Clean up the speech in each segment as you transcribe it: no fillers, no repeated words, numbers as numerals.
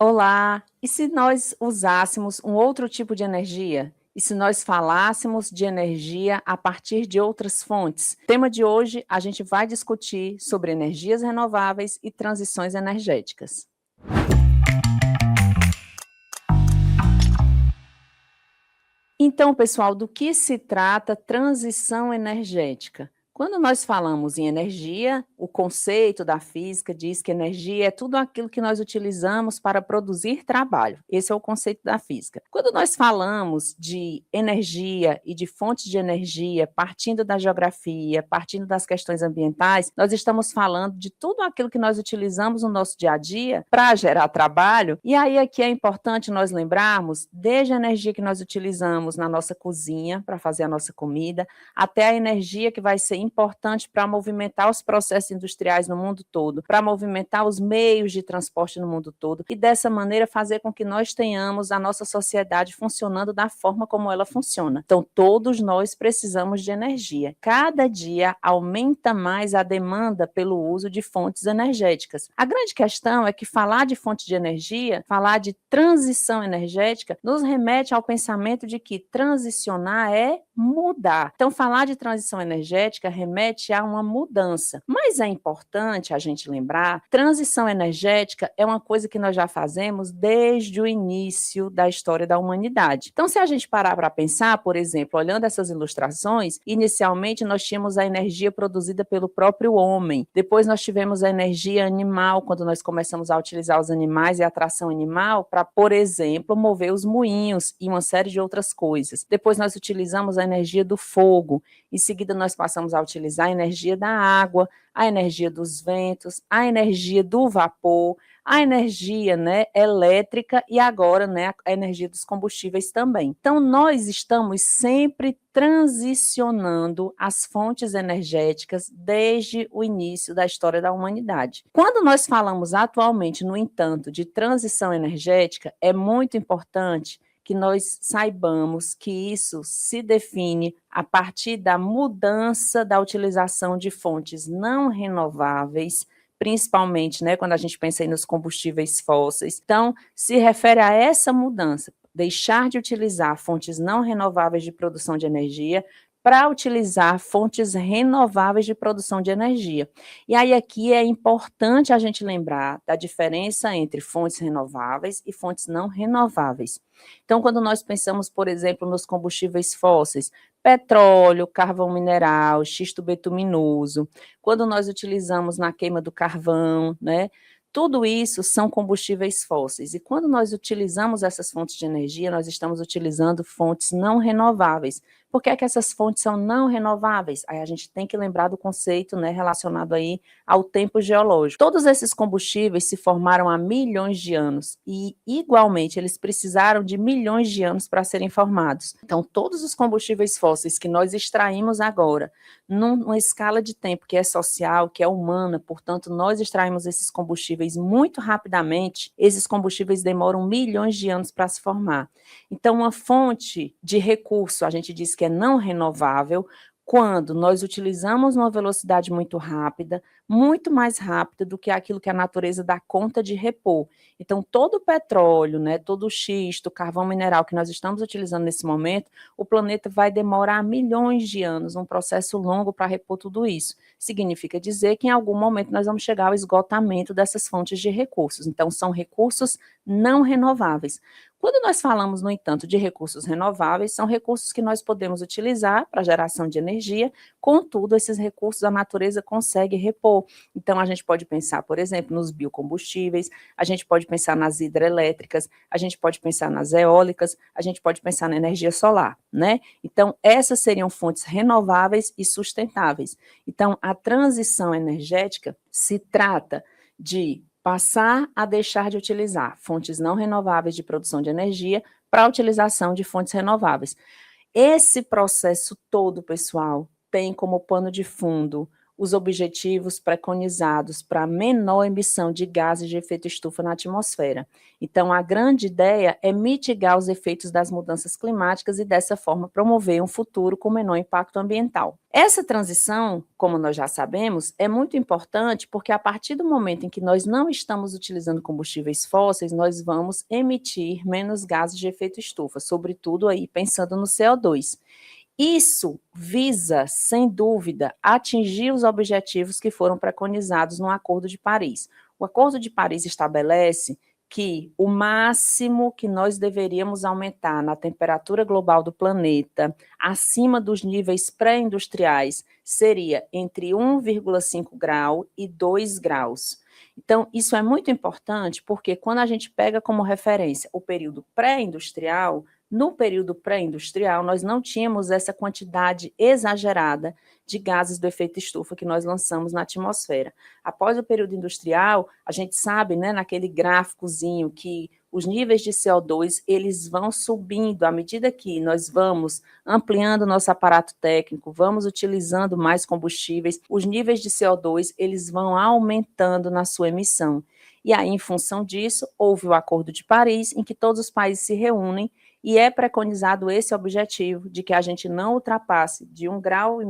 Olá! E se nós usássemos um outro tipo de energia? E se nós falássemos de energia a partir de outras fontes? Tema de hoje, a gente vai discutir sobre energias renováveis e transições energéticas. Então, pessoal, do que se trata transição energética? Quando nós falamos em energia, o conceito da física diz que energia é tudo aquilo que nós utilizamos para produzir trabalho. Esse é o conceito da física. Quando nós falamos de energia e de fontes de energia, partindo da geografia, partindo das questões ambientais, nós estamos falando de tudo aquilo que nós utilizamos no nosso dia a dia para gerar trabalho. E aí aqui é importante nós lembrarmos, desde a energia que nós utilizamos na nossa cozinha para fazer a nossa comida, até a energia que vai ser importante para movimentar os processos industriais no mundo todo, para movimentar os meios de transporte no mundo todo e dessa maneira fazer com que nós tenhamos a nossa sociedade funcionando da forma como ela funciona. Então, todos nós precisamos de energia. Cada dia aumenta mais a demanda pelo uso de fontes energéticas. A grande questão é que falar de fonte de energia, falar de transição energética, nos remete ao pensamento de que transicionar é mudar. Então, falar de transição energética remete a uma mudança. Mas é importante a gente lembrar, transição energética é uma coisa que nós já fazemos desde o início da história da humanidade. Então, se a gente parar para pensar, por exemplo, olhando essas ilustrações, inicialmente nós tínhamos a energia produzida pelo próprio homem. Depois nós tivemos a energia animal, quando nós começamos a utilizar os animais e a tração animal para, por exemplo, mover os moinhos e uma série de outras coisas. Depois nós utilizamos a energia do fogo. Em seguida, nós passamos a utilizar a energia da água, a energia dos ventos, a energia do vapor, a energia, elétrica e agora, a energia dos combustíveis também. Então, nós estamos sempre transicionando as fontes energéticas desde o início da história da humanidade. Quando nós falamos atualmente, no entanto, de transição energética, é muito importante que nós saibamos que isso se define a partir da mudança da utilização de fontes não renováveis, principalmente, quando a gente pensa aí nos combustíveis fósseis. Então, se refere a essa mudança, deixar de utilizar fontes não renováveis de produção de energia para utilizar fontes renováveis de produção de energia. E aí aqui é importante a gente lembrar da diferença entre fontes renováveis e fontes não renováveis. Então, quando nós pensamos, por exemplo, nos combustíveis fósseis, petróleo, carvão mineral, xisto betuminoso, quando nós utilizamos na queima do carvão, tudo isso são combustíveis fósseis. E quando nós utilizamos essas fontes de energia, nós estamos utilizando fontes não renováveis. Por que é que essas fontes são não renováveis? Aí a gente tem que lembrar do conceito, relacionado aí ao tempo geológico. Todos esses combustíveis se formaram há milhões de anos e, igualmente, eles precisaram de milhões de anos para serem formados. Então, todos os combustíveis fósseis que nós extraímos agora, numa escala de tempo que é social, que é humana, portanto, nós extraímos esses combustíveis muito rapidamente, esses combustíveis demoram milhões de anos para se formar. Então, uma fonte de recurso, a gente diz que é não renovável, quando nós utilizamos uma velocidade muito rápida, muito mais rápida do que aquilo que a natureza dá conta de repor. Então, todo o petróleo, todo o xisto, carvão mineral que nós estamos utilizando nesse momento, o planeta vai demorar milhões de anos, um processo longo para repor tudo isso. Significa dizer que em algum momento nós vamos chegar ao esgotamento dessas fontes de recursos. Então, são recursos não renováveis. Quando nós falamos, no entanto, de recursos renováveis, são recursos que nós podemos utilizar para geração de energia, contudo, esses recursos a natureza consegue repor. Então, a gente pode pensar, por exemplo, nos biocombustíveis, a gente pode pensar nas hidrelétricas, a gente pode pensar nas eólicas, a gente pode pensar na energia solar, Então, essas seriam fontes renováveis e sustentáveis. Então, a transição energética se trata de passar a deixar de utilizar fontes não renováveis de produção de energia para a utilização de fontes renováveis. Esse processo todo, pessoal, tem como pano de fundo os objetivos preconizados para menor emissão de gases de efeito estufa na atmosfera. Então, a grande ideia é mitigar os efeitos das mudanças climáticas e, dessa forma, promover um futuro com menor impacto ambiental. Essa transição, como nós já sabemos, é muito importante porque, a partir do momento em que nós não estamos utilizando combustíveis fósseis, nós vamos emitir menos gases de efeito estufa, sobretudo aí pensando no CO2. Isso visa, sem dúvida, atingir os objetivos que foram preconizados no Acordo de Paris. O Acordo de Paris estabelece que o máximo que nós deveríamos aumentar na temperatura global do planeta, acima dos níveis pré-industriais, seria entre 1,5 grau e 2 graus. Então, isso é muito importante porque, quando a gente pega como referência o período pré-industrial, no período pré-industrial, nós não tínhamos essa quantidade exagerada de gases do efeito estufa que nós lançamos na atmosfera. Após o período industrial, a gente sabe, né, naquele gráficozinho, que os níveis de CO2, eles vão subindo à medida que nós vamos ampliando o nosso aparato técnico, vamos utilizando mais combustíveis, os níveis de CO2, eles vão aumentando na sua emissão. E aí, em função disso, houve o Acordo de Paris, em que todos os países se reúnem e é preconizado esse objetivo de que a gente não ultrapasse de 1,5 grau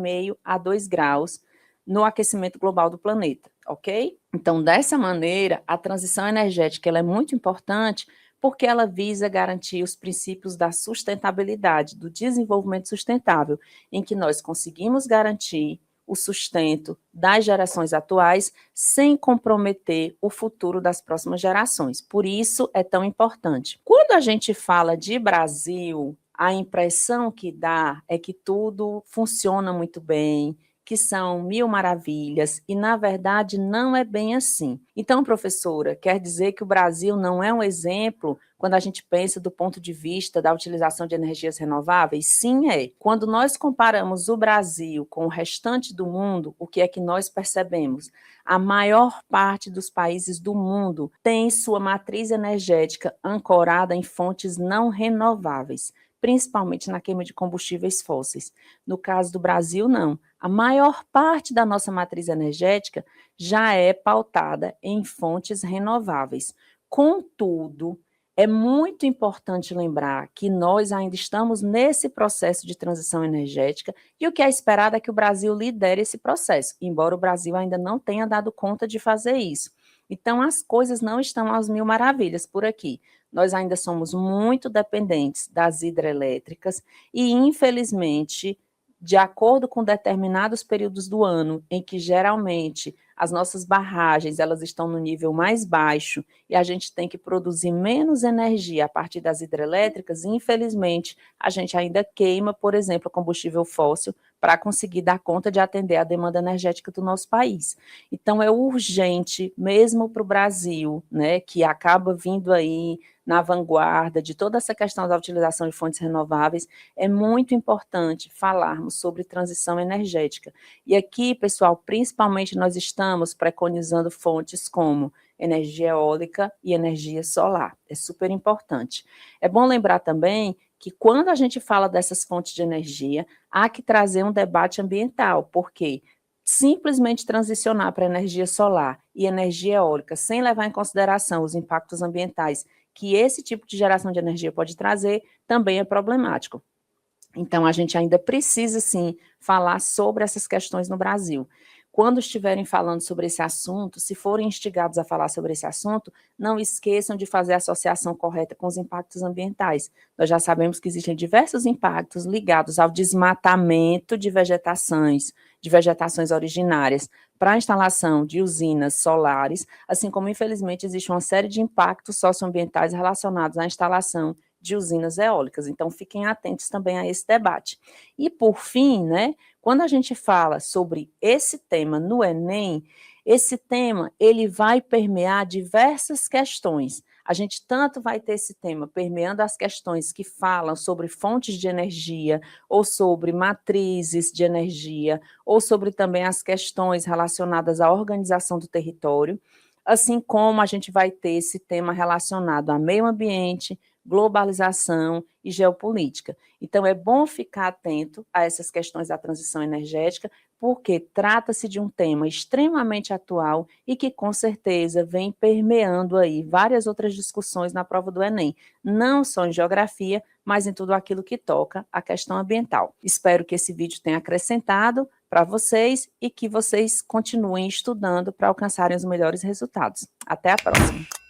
a 2 graus no aquecimento global do planeta, ok? Então, dessa maneira, a transição energética ela é muito importante porque ela visa garantir os princípios da sustentabilidade, do desenvolvimento sustentável, em que nós conseguimos garantir o sustento das gerações atuais sem comprometer o futuro das próximas gerações. Por isso é tão importante. Quando a gente fala de Brasil, a impressão que dá é que tudo funciona muito bem, que são mil maravilhas, e na verdade não é bem assim. Então, professora, quer dizer que o Brasil não é um exemplo quando a gente pensa do ponto de vista da utilização de energias renováveis? Sim, é. Quando nós comparamos o Brasil com o restante do mundo, o que é que nós percebemos? A maior parte dos países do mundo tem sua matriz energética ancorada em fontes não renováveis, principalmente na queima de combustíveis fósseis. No caso do Brasil, não. A maior parte da nossa matriz energética já é pautada em fontes renováveis. Contudo, é muito importante lembrar que nós ainda estamos nesse processo de transição energética e o que é esperado é que o Brasil lidere esse processo, embora o Brasil ainda não tenha dado conta de fazer isso. Então, as coisas não estão às mil maravilhas por aqui. Nós ainda somos muito dependentes das hidrelétricas e, infelizmente, de acordo com determinados períodos do ano, em que geralmente as nossas barragens elas estão no nível mais baixo e a gente tem que produzir menos energia a partir das hidrelétricas, infelizmente, a gente ainda queima, por exemplo, combustível fóssil para conseguir dar conta de atender a demanda energética do nosso país. Então, é urgente, mesmo para o Brasil, né, que acaba vindo aí na vanguarda de toda essa questão da utilização de fontes renováveis, é muito importante falarmos sobre transição energética. E aqui, pessoal, principalmente nós estamos preconizando fontes como energia eólica e energia solar. É super importante. É bom lembrar também que, quando a gente fala dessas fontes de energia, há que trazer um debate ambiental, porque simplesmente transicionar para energia solar e energia eólica sem levar em consideração os impactos ambientais que esse tipo de geração de energia pode trazer, também é problemático. Então, a gente ainda precisa, sim, falar sobre essas questões no Brasil. Quando estiverem falando sobre esse assunto, se forem instigados a falar sobre esse assunto, não esqueçam de fazer a associação correta com os impactos ambientais. Nós já sabemos que existem diversos impactos ligados ao desmatamento de vegetações originárias, para a instalação de usinas solares, assim como, infelizmente, existe uma série de impactos socioambientais relacionados à instalação de usinas eólicas. Então, fiquem atentos também a esse debate. E, por fim, né, quando a gente fala sobre esse tema no Enem, esse tema ele vai permear diversas questões. A gente tanto vai ter esse tema permeando as questões que falam sobre fontes de energia, ou sobre matrizes de energia, ou sobre também as questões relacionadas à organização do território, assim como a gente vai ter esse tema relacionado a meio ambiente, globalização e geopolítica. Então, é bom ficar atento a essas questões da transição energética, porque trata-se de um tema extremamente atual e que com certeza vem permeando aí várias outras discussões na prova do Enem, não só em geografia, mas em tudo aquilo que toca a questão ambiental. Espero que esse vídeo tenha acrescentado para vocês e que vocês continuem estudando para alcançarem os melhores resultados. Até a próxima!